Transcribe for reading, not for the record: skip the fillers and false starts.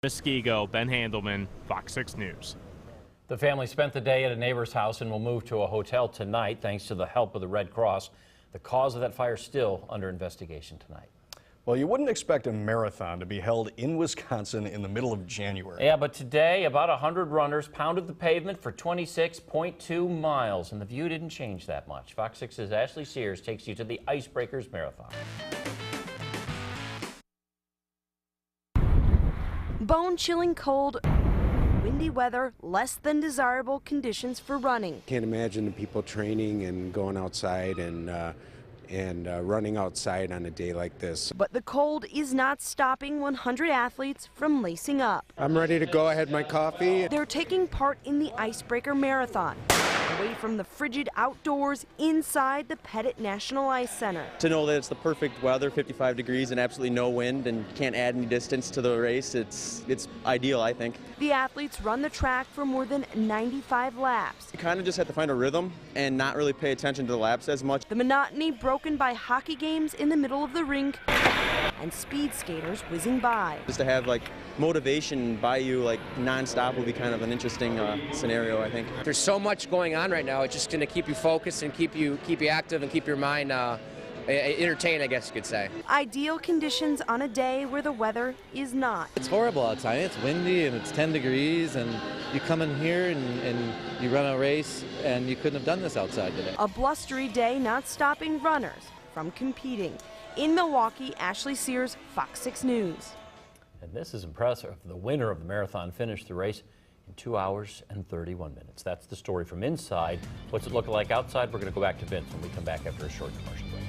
Muskego, Ben Handelman, Fox 6 News. The family spent the day at a neighbor's house and will move to a hotel tonight thanks to the help of the Red Cross. The cause of that fire still under investigation tonight. Well, you wouldn't expect a marathon to be held in Wisconsin in the middle of January. Yeah, but today about 100 runners pounded the pavement for 26.2 miles, and the view didn't change that much. Fox 6's Ashley Sears takes you to the Icebreakers Marathon. Bone-chilling cold, windy weather, less than desirable conditions for running. Can't imagine the people training and going outside and running outside on a day like this. But the cold is not stopping 100 athletes from lacing up. I'm ready to go. I had my coffee. They're taking part in the Icebreaker Marathon, away from the frigid outdoors inside the Pettit National Ice Center. To know that it's the perfect weather, 55 degrees and absolutely no wind, and can't add any distance to the race, it's ideal, I think. The athletes run the track for more than 95 laps. You kind of just have to find a rhythm and not really pay attention to the laps as much. The monotony broken by hockey games in the middle of the rink and speed skaters whizzing by. Just to have like motivation by you like non-stop will be kind of an interesting scenario, I think. There's so much going on right now. It's just going to keep you focused and keep you active and keep your mind entertained, I guess you could say. Ideal conditions on a day where the weather is not. It's horrible outside. It's windy and it's 10 degrees, and you come in here and you run a race, and you couldn't have done this outside today. A blustery day not stopping runners from competing. In Milwaukee, Ashley Sears, Fox 6 News. And this is impressive. The winner of the marathon finished the race in 2 hours and 31 minutes. That's the story from inside. What's it look like outside? We're going to go back to Vince when we come back after a short commercial break.